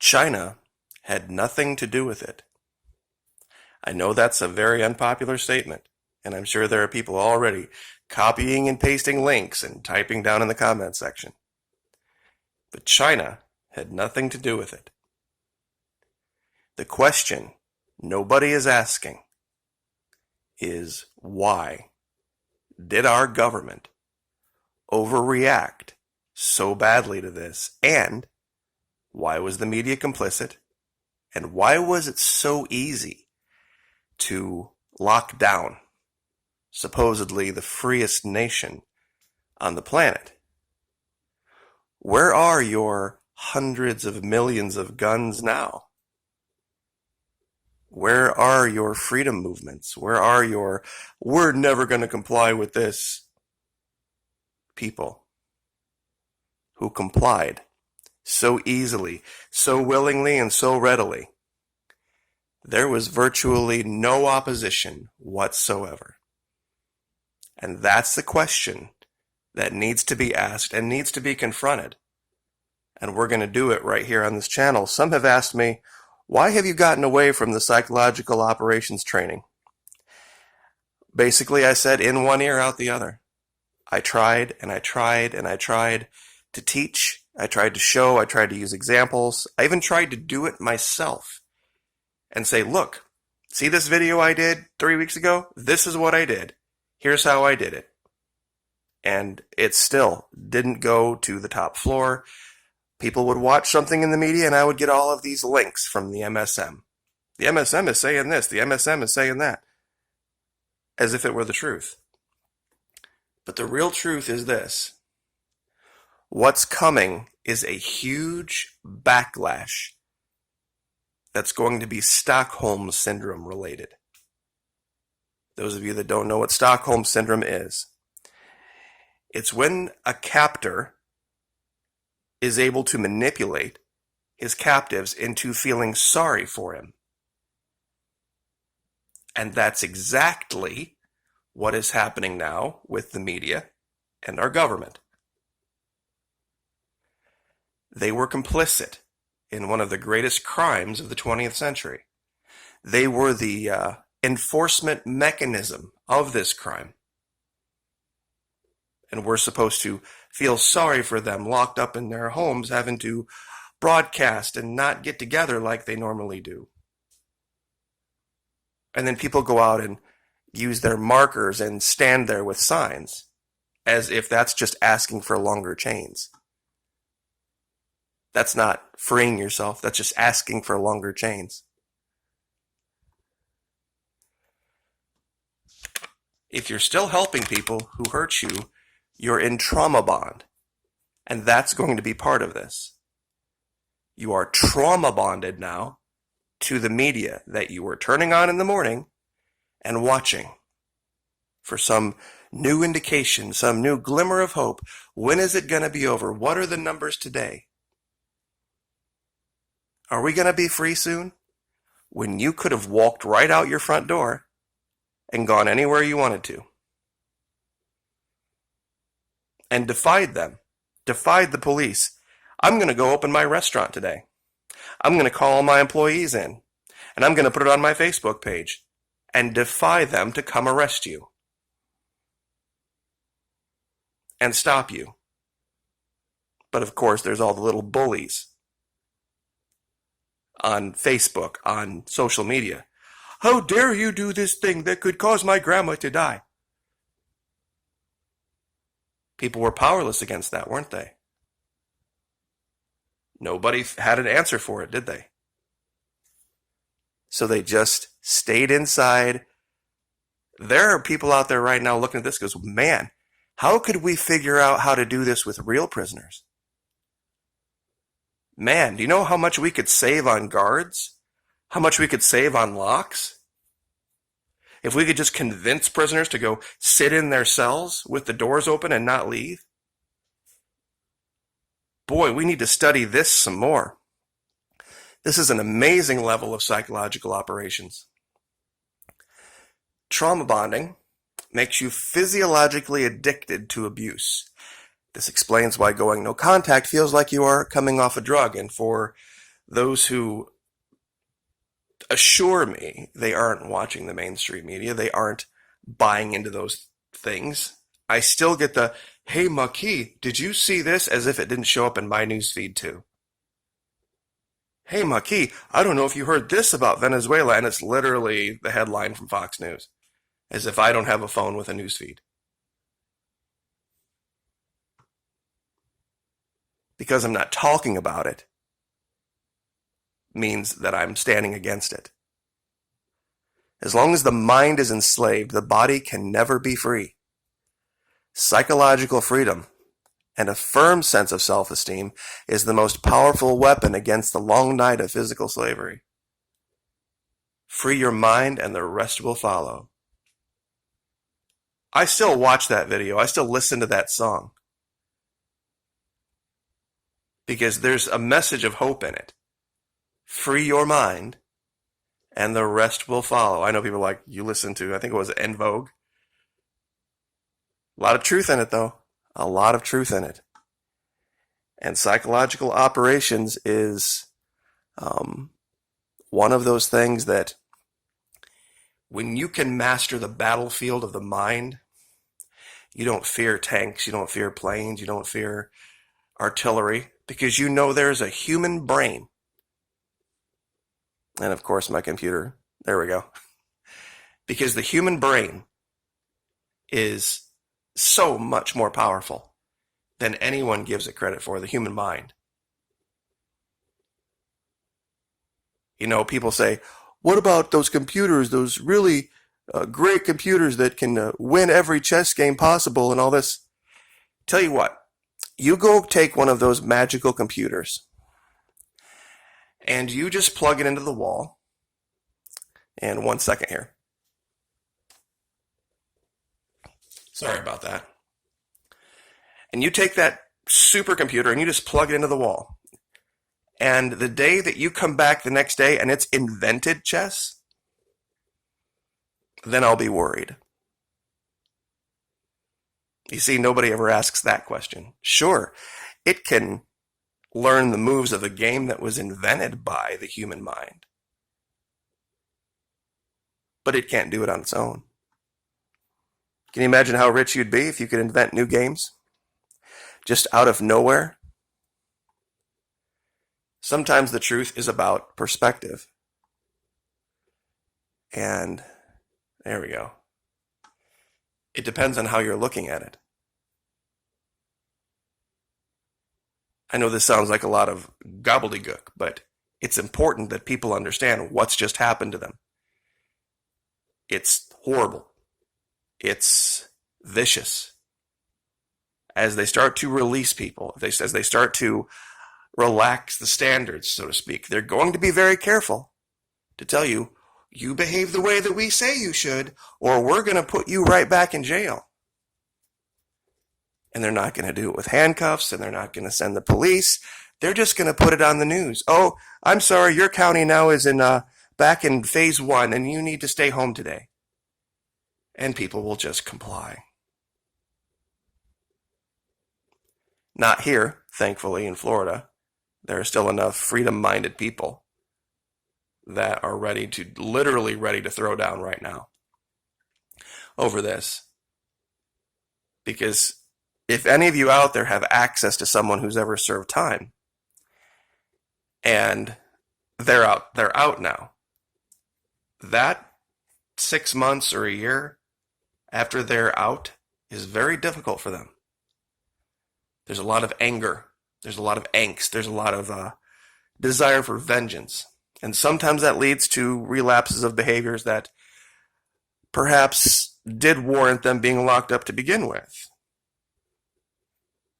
China had nothing to do with it. I know that's a very unpopular statement, and I'm sure there are people already copying and pasting links and typing down in the comment section. But China had nothing to do with it. The question nobody is asking is why did our government overreact so badly to this, and why was the media complicit, and why was it so easy to lock down supposedly the freest nation on the planet? Where are your hundreds of millions of guns now? Where are your freedom movements? Where are your "we're never going to comply with this" people who complied so easily, so willingly, and so readily? There was virtually no opposition whatsoever. And that's the question that needs to be asked and needs to be confronted. And we're going to do it right here on this channel. Some have asked me, why have you gotten away from the psychological operations training? Basically, I said, in one ear, out the other. I tried and I tried and I tried to teach. I tried to show. I tried to use examples. I even tried to do it myself and say, look, see this video I did 3 weeks ago? This is what I did. Here's how I did it. And it still didn't go to the top floor. People would watch something in the media and I would get all of these links from the MSM. The MSM is saying this. The MSM is saying that. As if it were the truth. But the real truth is this. What's coming is a huge backlash that's going to be Stockholm Syndrome related. Those of you that don't know what Stockholm Syndrome is, it's when a captor is able to manipulate his captives into feeling sorry for him. And that's exactly what is happening now with the media and our government. They were complicit in one of the greatest crimes of the 20th century. They were the enforcement mechanism of this crime. And we're supposed to feel sorry for them locked up in their homes, having to broadcast and not get together like they normally do. And then people go out and use their markers and stand there with signs, as if that's just asking for longer chains. That's not freeing yourself, that's just asking for longer chains. If you're still helping people who hurt you, you're in trauma bond. And that's going to be part of this. You are trauma bonded now to the media that you were turning on in the morning and watching for some new indication, some new glimmer of hope. When is it going to be over? What are the numbers today? Are we going to be free soon? When you could have walked right out your front door and gone anywhere you wanted to. And defied them. Defied the police. I'm going to go open my restaurant today. I'm going to call my employees in. And I'm going to put it on my Facebook page. And defy them to come arrest you. And stop you. But of course, there's all the little bullies on Facebook, on social media. How dare you do this thing that could cause my grandma to die? People were powerless against that, weren't they? Nobody had an answer for it, did they? So they just stayed inside. There are people out there right now looking at this and goes, man, how could we figure out how to do this with real prisoners? Man, do you know how much we could save on guards? How much we could save on locks? If we could just convince prisoners to go sit in their cells with the doors open and not leave? Boy, we need to study this some more. This is an amazing level of psychological operations. Trauma bonding makes you physiologically addicted to abuse. This explains why going no contact feels like you are coming off a drug, and for those who assure me they aren't watching the mainstream media, they aren't buying into those things, I still get the, hey, Maki, did you see this? As if it didn't show up in my newsfeed too. Hey, Maki, I don't know if you heard this about Venezuela, and it's literally the headline from Fox News, as if I don't have a phone with a newsfeed. Because I'm not talking about it means that I'm standing against it. As long as the mind is enslaved, the body can never be free. Psychological freedom and a firm sense of self-esteem is the most powerful weapon against the long night of physical slavery. Free your mind and the rest will follow. I still watch that video. I still listen to that song. Because there's a message of hope in it. Free your mind and the rest will follow. I know people like, you listen to, I think it was En Vogue. A lot of truth in it, though. A lot of truth in it. And psychological operations is one of those things that when you can master the battlefield of the mind, you don't fear tanks, you don't fear planes, you don't fear artillery, because you know there's a human brain. And of course, my computer, there we go. Because the human brain is so much more powerful than anyone gives it credit for, the human mind. You know, people say, what about those computers, those really great computers that can win every chess game possible and all this? Tell you what, you go take one of those magical computers and you just plug it into the wall. And 1 second here. Sorry about that. And you take that supercomputer and you just plug it into the wall. And the day that you come back the next day and it's invented chess, then I'll be worried. You see, nobody ever asks that question. Sure, it can learn the moves of a game that was invented by the human mind, but it can't do it on its own. Can you imagine how rich you'd be if you could invent new games? Just out of nowhere? Sometimes the truth is about perspective. And there we go. It depends on how you're looking at it. I know this sounds like a lot of gobbledygook, but it's important that people understand what's just happened to them. It's horrible. It's vicious. As they start to release people, as they start to relax the standards, so to speak, they're going to be very careful to tell you, you behave the way that we say you should, or we're going to put you right back in jail. And they're not going to do it with handcuffs, and they're not going to send the police. They're just going to put it on the news. Oh, I'm sorry, your county now is back in phase 1, and you need to stay home today. And people will just comply. Not here, thankfully, in Florida. There are still enough freedom-minded people that are literally ready to throw down right now over this. Because if any of you out there have access to someone who's ever served time, and they're out now, that 6 months or a year after they're out is very difficult for them. There's a lot of anger. There's a lot of angst. There's a lot of desire for vengeance. And sometimes that leads to relapses of behaviors that perhaps did warrant them being locked up to begin with.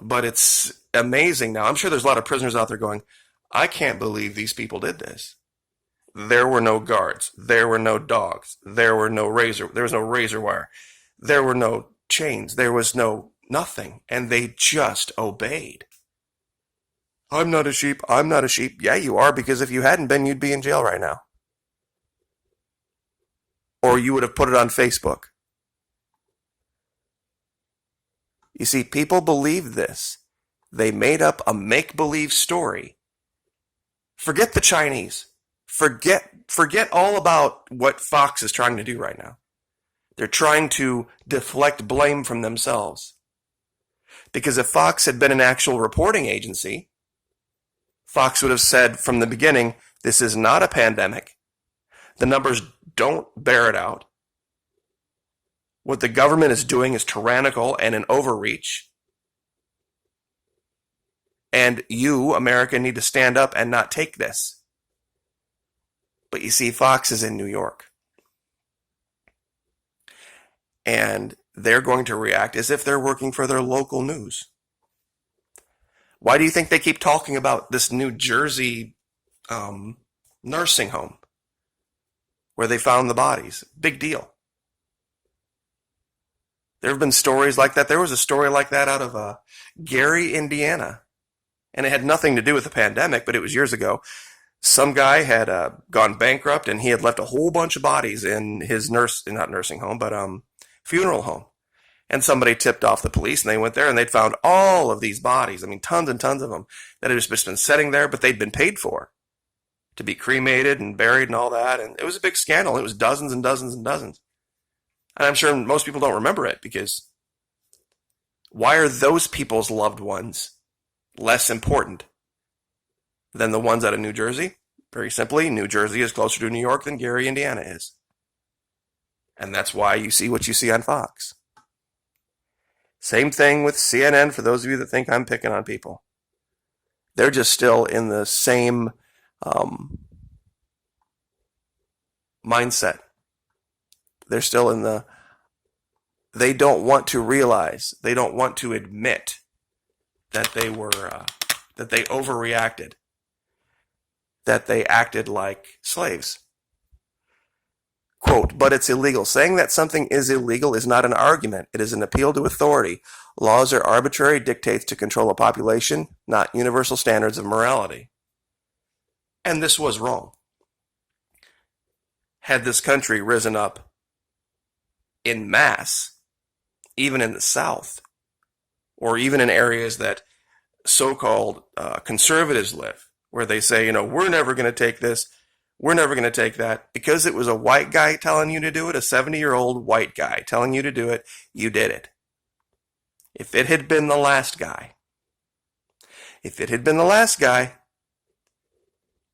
But it's amazing now. I'm sure there's a lot of prisoners out there going, I can't believe these people did this. There were no guards. There were no dogs. There was no razor wire. There were no chains. There was no nothing. And they just obeyed. I'm not a sheep. I'm not a sheep. Yeah, you are, because if you hadn't been, you'd be in jail right now. Or you would have put it on Facebook. You see, people believed this. They made up a make-believe story Forget the Chinese. Forget all about what Fox is trying to do right now. They're trying to deflect blame from themselves. Because if Fox had been an actual reporting agency, Fox would have said from the beginning, this is not a pandemic. The numbers don't bear it out. What the government is doing is tyrannical and an overreach. And you, America, need to stand up and not take this. But you see, Fox is in New York. And they're going to react as if they're working for their local news. Why do you think they keep talking about this New Jersey nursing home where they found the bodies? Big deal. There have been stories like that. There was a story like that out of Gary, Indiana. And it had nothing to do with the pandemic, but it was years ago. Some guy had gone bankrupt and he had left a whole bunch of bodies in his not nursing home, but funeral home. And somebody tipped off the police and they went there and they'd found all of these bodies. I mean, tons and tons of them that had just been sitting there, but they'd been paid for to be cremated and buried and all that. And it was a big scandal. It was dozens and dozens and dozens. And I'm sure most people don't remember it because why are those people's loved ones less important than the ones out of New Jersey? Very simply, New Jersey is closer to New York than Gary, Indiana is. And that's why you see what you see on Fox. Same thing with CNN, for those of you that think I'm picking on people. They're just still in the same mindset. They're still in they don't want to realize, they don't want to admit that they were, that they overreacted, that they acted like slaves. Quote, but it's illegal. Saying that something is illegal is not an argument. It is an appeal to authority. Laws are arbitrary dictates to control a population, not universal standards of morality. And this was wrong. Had this country risen up in mass, even in the South, or even in areas that so-called conservatives live, where they say, we're never going to take this, we're never going to take that, because it was a white guy telling you to do it, a 70-year-old white guy telling you to do it, you did it. If it had been the last guy,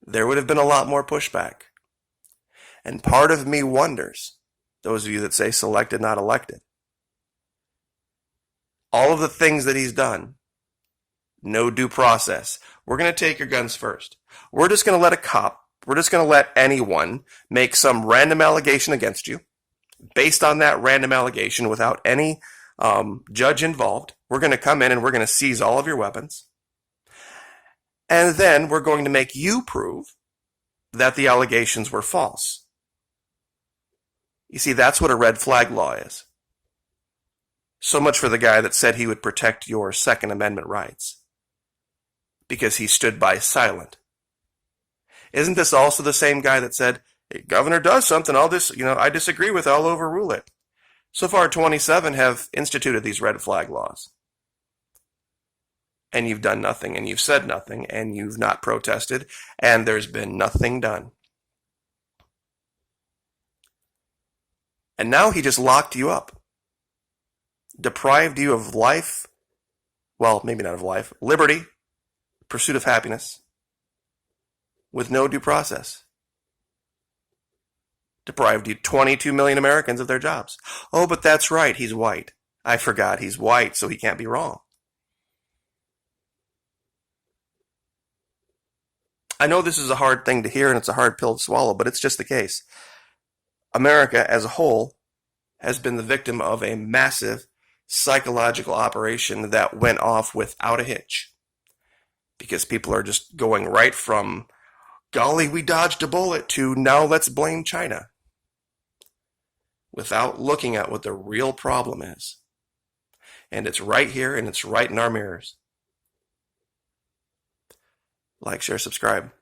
there would have been a lot more pushback. And part of me wonders, those of you that say selected, not elected, all of the things that he's done, no due process. We're going to take your guns first. We're just going to let anyone make some random allegation against you. Based on that random allegation, without any judge involved, we're going to come in and we're going to seize all of your weapons. And then we're going to make you prove that the allegations were false. You see, that's what a red flag law is. So much for the guy that said he would protect your Second Amendment rights, because he stood by silent. Isn't this also the same guy that said, hey, governor does something, I disagree with, I'll overrule it? So far, 27 have instituted these red flag laws. And you've done nothing, and you've said nothing, and you've not protested, and there's been nothing done. And now he just locked you up, deprived you of life, well, maybe not of life, liberty, pursuit of happiness, with no due process. Deprived you 22 million Americans of their jobs. Oh, but that's right, he's white. I forgot, he's white, so he can't be wrong. I know this is a hard thing to hear and it's a hard pill to swallow, but it's just the case. America as a whole has been the victim of a massive psychological operation that went off without a hitch. Because people are just going right from, golly, we dodged a bullet, to now let's blame China, without looking at what the real problem is. And it's right here, and it's right in our mirrors. Like, share, subscribe.